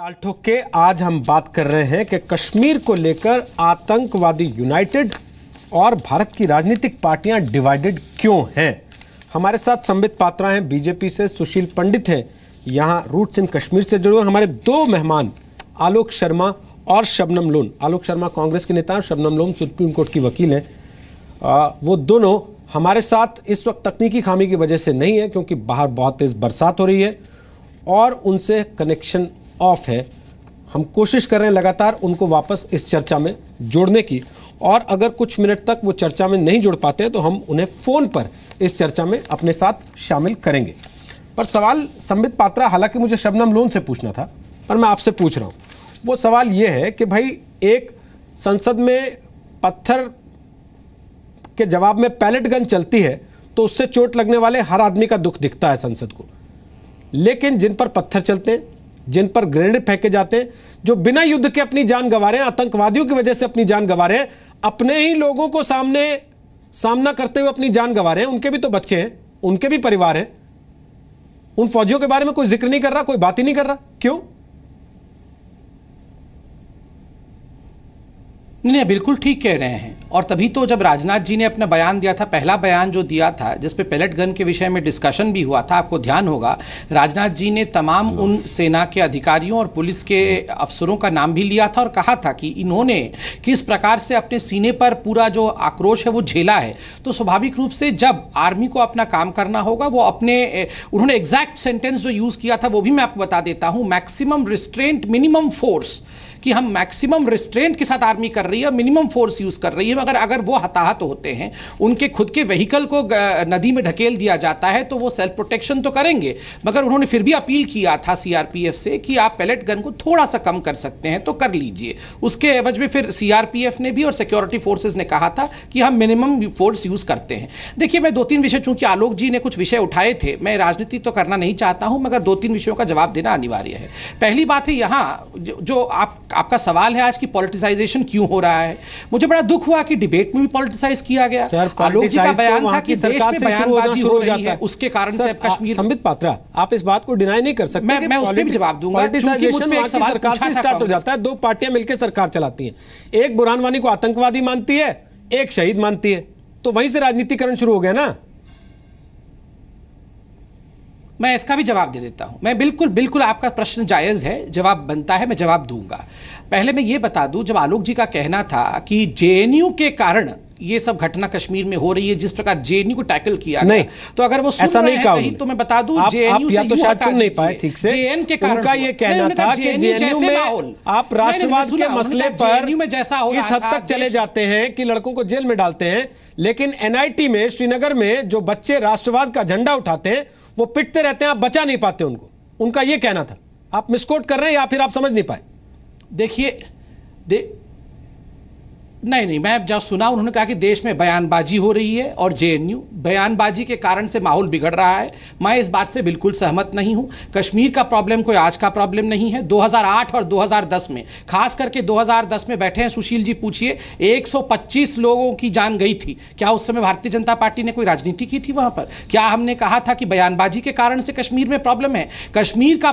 ताल ठोक के आज हम बात कर रहे हैं कि कश्मीर को लेकर आतंकवादी यूनाइटेड और भारत की राजनीतिक पार्टियां डिवाइडेड क्यों हैं। हमारे साथ संबित पात्रा हैं बीजेपी से, सुशील पंडित हैं यहां रूट्स इन कश्मीर से जुड़े हुए। हमारे दो मेहमान आलोक शर्मा और शबनम लोन। आलोक शर्मा कांग्रेस के नेता हैं, शबनम लोन सुप्रीम कोर्ट की वकील हैं। वो दोनों हमारे साथ इस वक्त तकनीकी खामी की वजह से नहीं है क्योंकि बाहर बहुत तेज बरसात हो रही है और उनसे कनेक्शन ऑफ है। हम कोशिश कर रहे हैं लगातार उनको वापस इस चर्चा में जोड़ने की, और अगर कुछ मिनट तक वो चर्चा में नहीं जुड़ पाते हैं तो हम उन्हें फ़ोन पर इस चर्चा में अपने साथ शामिल करेंगे। पर सवाल संबित पात्रा, हालांकि मुझे शबनम लोन से पूछना था पर मैं आपसे पूछ रहा हूँ। वो सवाल ये है कि भाई एक संसद में पत्थर के जवाब में पैलेट गन चलती है तो उससे चोट लगने वाले हर आदमी का दुख दिखता है संसद को, लेकिन जिन पर पत्थर चलते हैं, जिन पर ग्रेनेड फेंके जाते हैं, जो बिना युद्ध के अपनी जान गंवा रहे हैं, आतंकवादियों की वजह से अपनी जान गंवा रहे हैं, अपने ही लोगों को सामना करते हुए अपनी जान गंवा रहे हैं, उनके भी तो बच्चे हैं, उनके भी परिवार हैं। उन फौजियों के बारे में कोई जिक्र नहीं कर रहा, कोई बात ही नहीं कर रहा। क्यों? नहीं, बिल्कुल ठीक कह रहे हैं। और तभी तो जब राजनाथ जी ने अपना बयान दिया था, पहला बयान जो दिया था जिस पे पैलेट गन के विषय में डिस्कशन भी हुआ था, आपको ध्यान होगा, राजनाथ जी ने तमाम उन सेना के अधिकारियों और पुलिस के अफसरों का नाम भी लिया था और कहा था कि इन्होंने किस प्रकार से अपने सीने पर पूरा जो आक्रोश है वो झेला है। तो स्वाभाविक रूप से जब आर्मी को अपना काम करना होगा वो उन्होंने एग्जैक्ट सेंटेंस जो यूज़ किया था वो भी मैं आपको बता देता हूँ, मैक्सिमम रिस्ट्रेंट मिनिमम फोर्स, कि हम मैक्सिमम रिस्ट्रेंट के साथ आर्मी कर रही है, मिनिमम फोर्स यूज कर रही है। मगर अगर वो हताहत होते हैं, उनके खुद के व्हीकल को नदी में ढकेल दिया जाता है तो वो सेल्फ प्रोटेक्शन तो करेंगे, मगर उन्होंने फिर भी अपील किया था सीआरपीएफ से कि आप पैलेट गन को थोड़ा सा कम कर सकते हैं तो कर लीजिए। उसके एवज में फिर सीआरपीएफ ने भी और सिक्योरिटी फोर्सेज ने कहा था कि हम मिनिमम फोर्स यूज करते हैं। देखिए, मैं दो तीन विषय, चूंकि आलोक जी ने कुछ विषय उठाए थे, मैं राजनीति तो करना नहीं चाहता हूं मगर दो तीन विषयों का जवाब देना अनिवार्य है। पहली बात है यहाँ जो आपका सवाल है आज की पॉलिटिसाइजेशन क्यों हो रहा है। मुझे बड़ा दुख हुआ कि डिबेट में भी पॉलिटिसाइज किया गया। आलोक जी का बयान था कि देश में बयानबाजी हो रही है, उसके कारण से कश्मीर। संबित पात्रा, आप इस बात को डिनाई नहीं कर सकते। मैं उस पर भी जवाब दूंगा। पॉलिटिसाइजेशन सरकार से स्टार्ट हो जाता है। दो पार्टियां मिलकर सरकार चलाती हैं, एक बुरहान वानी को आतंकवादी मानती है, एक शहीद मानती है, तो वहीं से राजनीतिकरण शुरू हो गया ना। मैं इसका भी जवाब दे देता हूं। मैं बिल्कुल आपका प्रश्न जायज़ है, जवाब बनता है, मैं जवाब दूंगा। पहले मैं ये बता दूं, जब आलोक जी का कहना था कि जेएनयू के कारण ये सब घटना कश्मीर में हो रही है, जिस प्रकार जेएनयू को टैकल किया गया, तो अगर वो ऐसा नहीं कहा तो मैं बता दूं, जेएनयू या तो शायद सुन नहीं पाए ठीक से। जेएन के कारण उनका ये कहना था कि जेएनयू में आप राष्ट्रवाद के मसले पर इस हद तक चले जाते हैं कि लड़कों को जेल में डालते हैं, लेकिन एनआईटी में श्रीनगर में जो बच्चे राष्ट्रवाद का झंडा उठाते हैं वो पिटते रहते हैं, आप बचा नहीं पाते उनको। उनका ये कहना था। आप मिसकोट कर रहे हैं या फिर आप समझ नहीं पाए? देखिए, नहीं, मैं जब सुना उन्होंने कहा कि देश में बयानबाजी हो रही है और जेएनयू बयानबाजी के कारण से माहौल बिगड़ रहा है, मैं इस बात से बिल्कुल सहमत नहीं हूं। कश्मीर का प्रॉब्लम कोई आज का प्रॉब्लम नहीं है। 2008 और 2010 में, खास करके 2010 में, बैठे हैं सुशील जी, पूछिए, 125 लोगों की जान गई थी। क्या उस समय भारतीय जनता पार्टी ने कोई राजनीति की थी वहां पर? क्या हमने कहा था कि बयानबाजी के कारण से कश्मीर में प्रॉब्लम है? कश्मीर का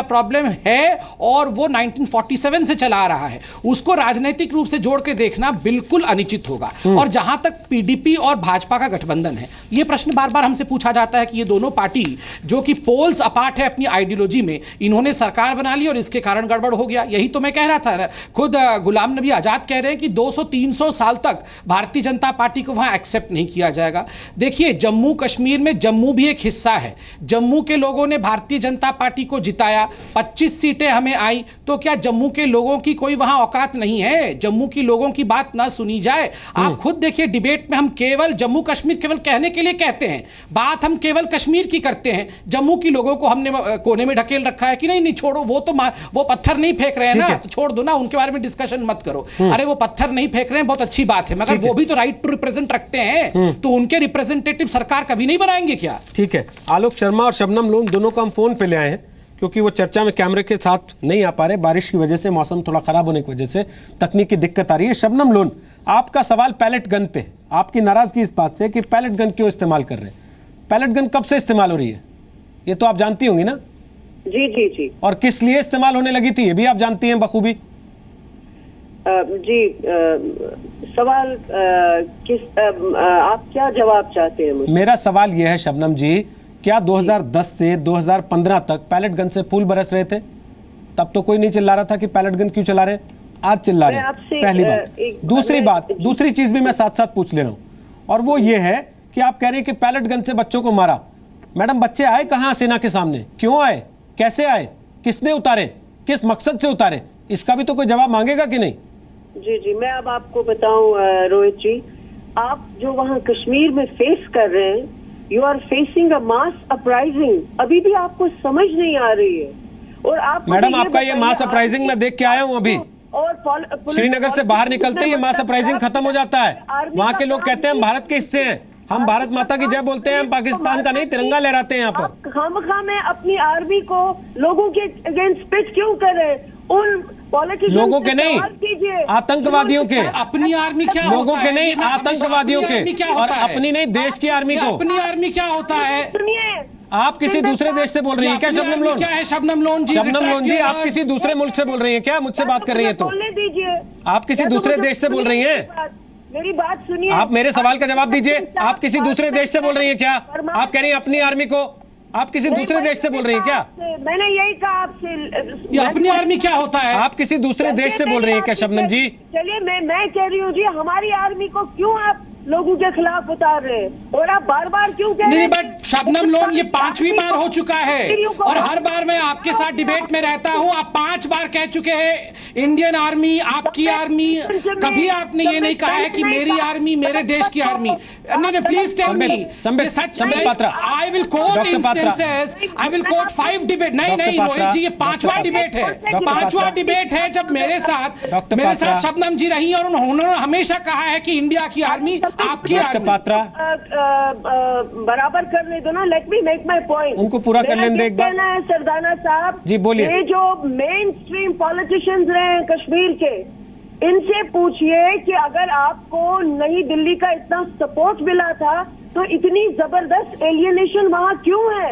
प्रॉब्लम है और वो 1947 से चला आ रहा है। उसको राजनीतिक रूप से जोड़ के देखना बिल्कुल अनुचित होगा। और जहां तक पीडीपी और भाजपा का गठबंधन है, यह प्रश्न बार बार हमसे पूछा जाता है कि ये दोनों पार्टी जो कि पोल्स अपार्ट है अपनी आइडियोलॉजी में, इन्होंने सरकार बना ली और इसके कारण गड़बड़ हो गया। यही तो मैं कह रहा था। खुद गुलाम नबी आजाद कह रहे हैं कि 200-300 साल तक भारतीय जनता पार्टी को वहां एक्सेप्ट नहीं किया जाएगा। देखिए, जम्मू कश्मीर में जम्मू भी एक हिस्सा है। जम्मू के लोगों ने भारतीय जनता पार्टी को जिताया, 25 सीटें हमें आई, तो क्या जम्मू के लोगों की कोई वहां औकात नहीं है? जम्मू की लोगों की बात ना सुनी जाए? आप खुद देखिए, डिबेट में हम केवल जम्मू कश्मीर केवल कहने के लिए कहते हैं, बात हम केवल कश्मीर की करते हैं। जम्मू की लोगों को हमने कोने में ढकेल रखा है कि नहीं छोड़ो, वो पत्थर नहीं फेंक रहे हैं ना, तो छोड़ दो ना, उनके बारे में डिस्कशन मत करो। अरे वो पत्थर नहीं फेंक रहे हैं, बहुत अच्छी बात है, मगर वो भी तो राइट टू रिप्रेजेंट रखते हैं, तो उनके रिप्रेजेंटेटिव सरकार कभी नहीं बनाएंगे क्या? ठीक है, आलोक शर्मा और शबनम लोन दोनों को हम फोन पे ले आए हैं क्योंकि वो चर्चा में कैमरे के साथ नहीं आ पा रहे, बारिश की वजह से, मौसम थोड़ा खराब होने की वजह से तकनीकी दिक्कत आ रही है। शबनम लोन, आपका सवाल पैलेट गन पे, आपकी नाराजगी इस बात से कि पैलेट गन क्यों इस्तेमाल कर रहे हैं? पैलेट गन कब से इस्तेमाल हो रही है ये तो आप जानती होंगी ना? जी जी जी। और किस लिए इस्तेमाल होने लगी थी ये भी आप जानती हैं बखूबी। जी सवाल आप क्या जवाब चाहते हैं मुझे? मेरा सवाल यह है शबनम जी, क्या 2010 से 2015 तक पैलेट गन से फूल बरस रहे थे? तब तो कोई नहीं चिल्ला रहा था कि पैलेट गन क्यों चला रहे, आज चिल्ला रहे हैं। पहली बात। दूसरी चीज भी मैं साथ साथ पूछ ले रहा हूं, और वो ये है कि आप कह रहे हैं कि पैलेट गन से बच्चों को मारा। मैडम, बच्चे आए कहां सेना के सामने, क्यों आए, कैसे आए, किसने उतारे, किस मकसद से उतारे, इसका भी तो कोई जवाब मांगेगा कि नहीं? जी जी, मैं अब आपको बताऊं रोहित जी, आप जो वहां कश्मीर में फेस कर रहे हैं, you are facing a mass uprising, अभी भी आपको समझ नहीं आ रही है। और आप मैडम, आपका ये मास अपराइजिंग मैं देख के आया हूं अभी, और श्रीनगर से बाहर निकलते ही ये मास अपराइजिंग खत्म हो जाता है। वहां के लोग कहते हैं हम भारत के हिस्से हैं, हम भारत माता की जय बोलते हैं, हम पाकिस्तान का नहीं, तिरंगा लहराते हैं यहाँ पर। खामखा में अपनी आर्मी को लोगों के अगेंस्ट पिच क्यों करे? उन पॉलिटिशियंस लोगों के नहीं, आतंकवादियों के। अपनी आर्मी क्या लोगों के नहीं, आतंकवादियों के, और अपनी नहीं, देश की आर्मी को। अपनी आर्मी क्या होता है? सुनिए, आप किसी दूसरे देश से बोल रही हैं क्या शबनम लोन? क्या है शबनम लोन जी? शबनम लोन जी, आप किसी दूसरे मुल्क से बोल रही हैं क्या? मुझसे बात कर रही हैं तो बोलने दीजिए। आप किसी दूसरे देश से बोल रही हैं? मेरी बात सुनिए। आप मेरे सवाल का जवाब दीजिए। आप किसी दूसरे देश से बोल रही हैं क्या? आप कह रही हैं अपनी आर्मी को, आप किसी दूसरे देश से बोल रही हैं क्या? मैंने यही कहा आपसे। ये अपनी आर्मी क्या होता है? आप किसी दूसरे देश से बोल रही हैं क्या शबनम जी? चलिए, मैं कह रही हूँ जी, हमारी आर्मी को क्यों आप लोगों के खिलाफ उतार रहे हैं, और आप बार बार क्यों कह रहे हैं? नहीं, बट शबनम लोन ये 5वीं बार हो चुका है, और हर बार मैं आपके साथ डिबेट में रहता हूं। आप 5 बार कह चुके हैं इंडियन आर्मी, आपकी आर्मी। कभी आपने ये नहीं कहा है कि मेरी आर्मी, मेरे देश की आर्मी। नहीं, please tell me. Sambit Patra, I will quote instances, I will quote 5 debate. नहीं रोहित जी, ये 5वां डिबेट है, 5वां डिबेट है जब मेरे साथ शबनम जी रही, और उन्होंने हमेशा कहा है कि इंडिया की आर्मी आपकी पात्रा बराबर कर ले दो ना। Let me make my point. उनको पूरा कर लेने दे एक बार। कहना है सरदाना साहब जी, बोलिए। ये जो मेन स्ट्रीम पॉलिटिशियंस रहे हैं कश्मीर के, इनसे पूछिए कि अगर आपको नई दिल्ली का इतना सपोर्ट मिला था तो इतनी जबरदस्त एलियनेशन वहाँ क्यों है?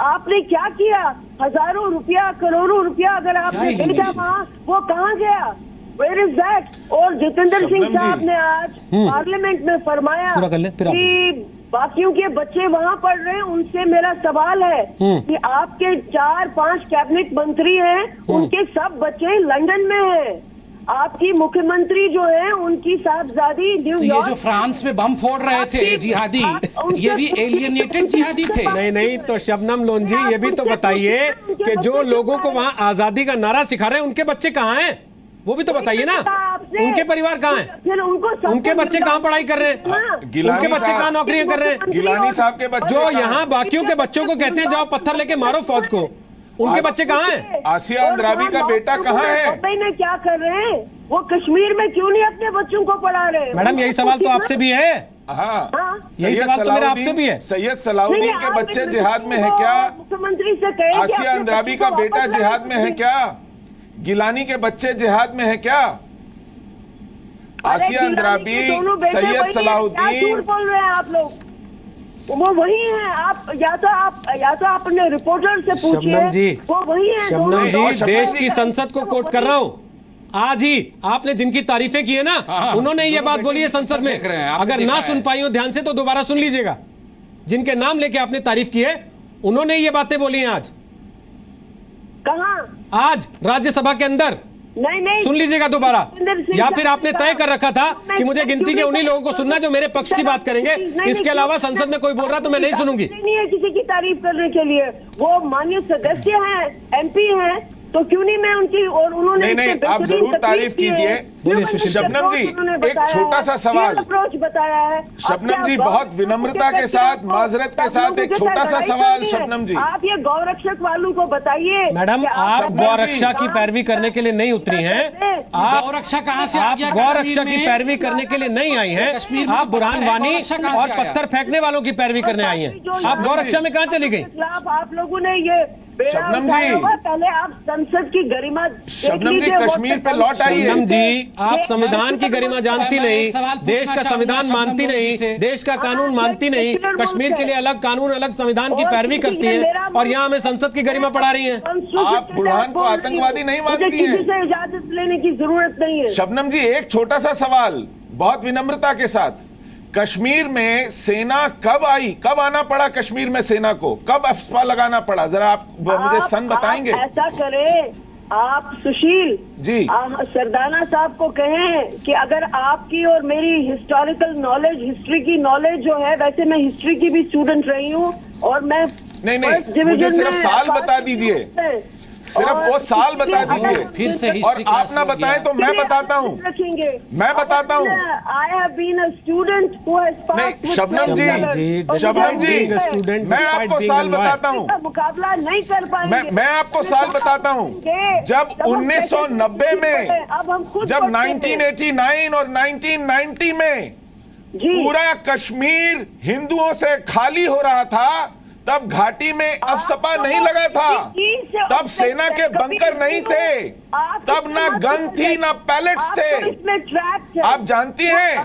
आपने क्या किया? हजारों रुपया, करोड़ों रुपया अगर आपने भेजा वहाँ, वो कहाँ गया? Where is that? और जितेंद्र सिंह साहब ने आज पार्लियामेंट में फरमाया कि बाकियों के बच्चे वहाँ पढ़ रहे हैं। उनसे मेरा सवाल है कि आपके 4-5 कैबिनेट मंत्री हैं, उनके सब बच्चे लंदन में हैं। आपकी मुख्यमंत्री जो है, उनकी साहबजादी न्यूयॉर्क। ये जो फ्रांस में बम फोड़ रहे थे जिहादी, ये भी एलियनेटेड जिहादी थे। नहीं, तो शबनम लोन जी, ये भी तो बताइए कि जो लोगों को वहाँ आजादी का नारा सिखा रहे हैं, उनके बच्चे कहाँ हैं? वो भी तो बताइए ना। उनके परिवार कहाँ हैं? उनके बच्चे कहाँ पढ़ाई कर रहे हैं? उनके बच्चे कहाँ नौकरियां कर रहे हैं? गिलानी साहब के बच्चे जो यहाँ बाकियों के बच्चों को कहते हैं जाओ पत्थर लेके मारो फौज को, उनके बच्चे कहाँ हैं? आसिया अंद्राबी का बेटा कहाँ है? मुंबई में क्या कर रहे हैं? वो कश्मीर में क्यों नहीं अपने बच्चों को पढ़ा रहे? मैडम, यही सवाल तो आपसे भी है। हाँ, यही सवाल तो मेरा आपसे भी है। सैयद सलाउद्दीन के बच्चे जिहाद में है क्या? मुख्यमंत्री से कहे आसिया अंद्राबी का बेटा जिहाद में है क्या? गिलानी के बच्चे जिहाद में है क्या? आसिया अंद्राबी, सैयद सलाउद्दीन, बोल रहे हैं आप लोग, वो वही हैं। आप या तो आप अपने रिपोर्टर से पूछिए, शबनम जी, वो वही हैं। शबनम जी, देश की संसद को कोट कर रहा हूं। आज ही आपने जिनकी तारीफें की है ना, उन्होंने ये बात बोली है संसद में। अगर ना सुन पाई हो ध्यान से तो दोबारा सुन लीजिएगा। जिनके नाम लेके आपने तारीफ की है, उन्होंने ये बातें बोली हैं आज। कहाँ? आज राज्यसभा के अंदर। नहीं, सुन लीजिएगा दोबारा। या फिर आपने तय कर रखा था कि मुझे गिनती के उन्हीं लोगों को सुनना जो मेरे पक्ष की बात करेंगे, इसके अलावा संसद में कोई बोल रहा तो मैं नहीं सुनूंगी। नहीं है किसी की तारीफ करने के लिए, वो माननीय सदस्य हैं, MP हैं, तो क्यों नहीं मैं उनकी, और उन्होंने नहीं, आप जरूर तारीफ कीजिए। शबनम जी, एक छोटा सा सवाल अप्रोच बताया है शबनम जी, बहुत विनम्रता के साथ, माजरत के साथ एक छोटा सा सवाल शबनम जी। आप ये गौरक्षक वालों को बताइए। मैडम, आप गौरक्षा की पैरवी करने के लिए नहीं उतरी हैं। आप गौरक्षा कहाँ से? आप गौरक्षा की पैरवी करने के लिए नहीं आई हैं। आप बुरहान वानी और पत्थर फेंकने वालों की पैरवी करने आई हैं। आप गौरक्षा में कहाँ चली गई? आप लोगों ने ये शबनम जी, पहले आप संसद की गरिमा शबनम जी कश्मीर पे लौट आइए। शबनम जी, आप संविधान की गरिमा जानती नहीं, देश का संविधान मानती नहीं, देश का कानून मानती नहीं, कश्मीर के लिए अलग कानून अलग संविधान की पैरवी करती है और यहाँ हमें संसद की गरिमा पढ़ा रही है। आप बुरहान को आतंकवादी नहीं मानती हैं। किसी से इजाजत लेने की जरूरत नहीं है। शबनम जी, एक छोटा सा सवाल बहुत विनम्रता के साथ, कश्मीर में सेना कब आई, कब आना पड़ा कश्मीर में सेना को, कब अफस्पा लगाना पड़ा, जरा आप मुझे सन बताएंगे? ऐसा करें आप सुशील जी, सरदाना साहब को कहें कि अगर आपकी और मेरी हिस्टोरिकल नॉलेज, हिस्ट्री की नॉलेज जो है, वैसे मैं हिस्ट्री की भी स्टूडेंट रही हूँ और मैं नहीं, मुझे सिर्फ साल बता दीजिए, सिर्फ वो साल बता दीजिए, फिर से और आप ना बताएं तो मैं बताता हूँ, मैं बताता हूँ। नहीं शबनम जी, शबनम जी, मैं आपको साल बताता हूँ, मुकाबला नहीं कर पाएंगे। मैं आपको साल बताता हूँ। जब 1990 में, जब 1989 और 1990 में पूरा कश्मीर हिंदुओं से खाली हो रहा था, तब घाटी में अफसपा नहीं लगा था, तब सेना के बंकर नहीं थे, तब ना गन थी ना पैलेट्स थे। आप जानती हैं,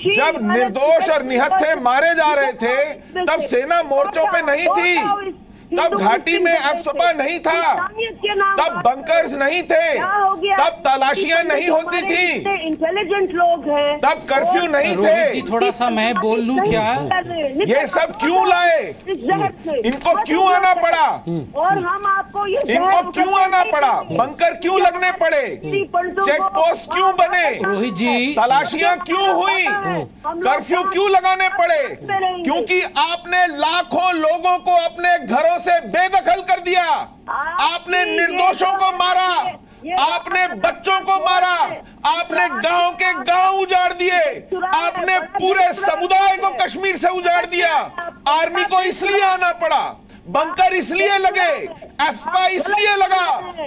जब निर्दोष और निहत्थे मारे जा रहे थे, तब सेना मोर्चों पे नहीं थी, तब घाटी में अफसपा नहीं था, तब बंकर्स नहीं थे, तब तलाशियां नहीं होती थी, इंटेलिजेंट लोग हैं, तब कर्फ्यू नहीं थे। थोड़ा सा मैं बोल लूं क्या? ये सब क्यों लाए? इनको क्यों आना पड़ा? और हम आपको इनको क्यों आना पड़ा? बंकर क्यों लगने पड़े? चेक पोस्ट क्यों बने? रोहित जी, तलाशियां क्यों हुई? कर्फ्यू क्यों लगाने पड़े? क्योंकि आपने लाखों लोगों को अपने घरों से बेदखल कर दिया, आपने निर्दोषों को मारा, आपने बच्चों को मारा, आपने गांव के गांव उजाड़ दिए, आपने पूरे समुदाय को कश्मीर से उजाड़ दिया। आर्मी को इसलिए आना पड़ा, बंकर इसलिए लगे, अफस्पा इसलिए लगा,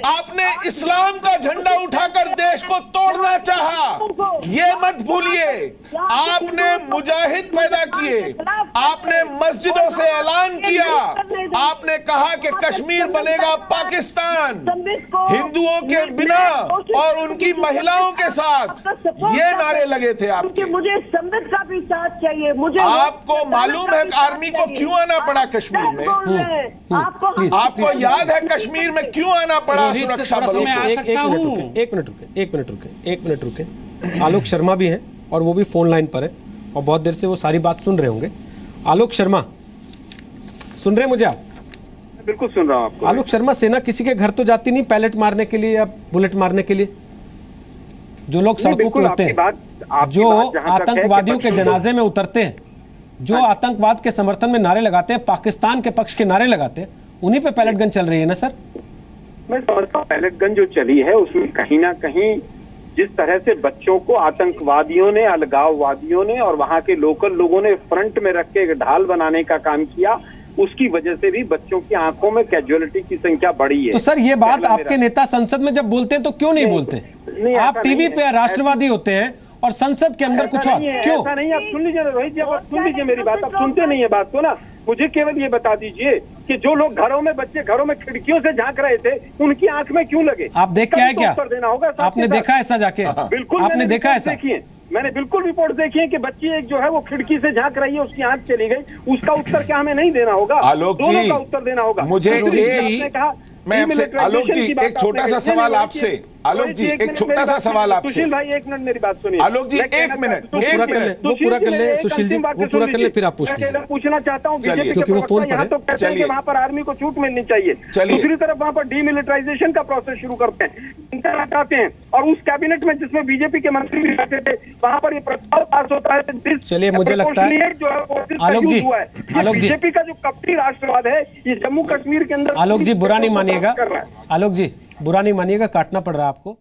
आपने इस्लाम का झंडा उठाकर देश को तोड़ना चाहा। ये मत भूलिए, आपने मुजाहिद पैदा किए, आपने मस्जिदों से ऐलान किया, आपने कहा कि कश्मीर बनेगा पाकिस्तान, हिंदुओं के बिना और उनकी महिलाओं के साथ, ये नारे लगे थे आपके। मुझे संबित का भी साथ चाहिए। मुझे आपको मालूम है आर्मी को क्यों आना पड़ा कश्मीर में? आपको याद है कश्मीर में क्यों आना पड़ा सुरक्षा बलों को? एक मिनट रुके। आलोक शर्मा भी हैं और वो भी फोन लाइन पर है और बहुत देर से वो सारी बात सुन रहे होंगे। आलोक शर्मा, सुन रहे हैं मुझे आप? बिल्कुल सुन रहा हूं आपको। आलोक शर्मा, सेना किसी के घर तो जाती नहीं पैलेट मारने के लिए या बुलेट मारने के लिए? जो लोग सड़कों पर होते हैं, जो आतंकवादियों के जनाजे में उतरते हैं, जो आतंकवाद के समर्थन में नारे लगाते हैं, पाकिस्तान के पक्ष के नारे लगाते हैं, उन्हीं पे पैलेट गन चल रही है ना सर? मैं समझता हूँ पैलेट गन जो चली है उसमें कहीं ना कहीं जिस तरह से बच्चों को आतंकवादियों ने, अलगाववादियों ने और वहां के लोकल लोगों ने फ्रंट में रख के ढाल बनाने का काम किया, उसकी वजह से भी बच्चों की आंखों में कैजुअलिटी की संख्या बढ़ी है। तो सर ये बात आपके नेता संसद में जब बोलते हैं तो क्यों नहीं बोलते? आप टीवी पे राष्ट्रवादी होते हैं और संसद के अंदर कुछ और क्यों? ऐसा नहीं, आप सुन लीजिए रोहित जी, आप सुन लीजिए मेरी बात, आप सुनते नहीं है बात को ना। मुझे केवल ये बता दीजिए कि जो लोग घरों में, बच्चे घरों में खिड़कियों से झांक रहे थे, उनकी आंख में क्यों लगे? आप देख के आए क्या? देना होगा। आपने देखा ऐसा जाके? बिल्कुल, आपने देखा ऐसा? देखिए, मैंने बिल्कुल रिपोर्ट देखी है कि बच्ची एक जो है वो खिड़की से झांक रही है, उसकी आंख चली गई, उसका उत्तर क्या हमें नहीं देना होगा? आलोक जी, दोनों का उत्तर देना होगा। मुझे कहा, मैं आपसे, आलोक जी एक छोटा सा सवाल आपसे, आलोक जी एक छोटा सा सवाल आपसे। सुशील भाई एक मिनट मेरी बात सुनिए। आलोक जी एक मिनट, वो पूरा कर ले सुशील जी, वो पूरा कर ले, फिर आप पूछ लीजिए। पूछना चाहता हूँ चलिए, क्योंकि वो फोन पर है। तो कहते हैं कि वहाँ पर आर्मी को छूट मिलनी चाहिए, दूसरी तरफ वहाँ पर डीमिलिटराइजेशन का प्रोसेस शुरू करते हैं, हटाते हैं, और उस कैबिनेट में जिसमें बीजेपी के मंत्री भी रहते थे, वहाँ पर ये प्रस्ताव पास होता है। चलिए, मुझे लगता है आलोक जी, बीजेपी का जो कपटी राष्ट्रवाद है ये जम्मू कश्मीर के अंदर। आलोक जी बुरा नहीं मानिएगा, आलोक जी बुरा नहीं मानिएगा, काटना पड़ रहा है आपको।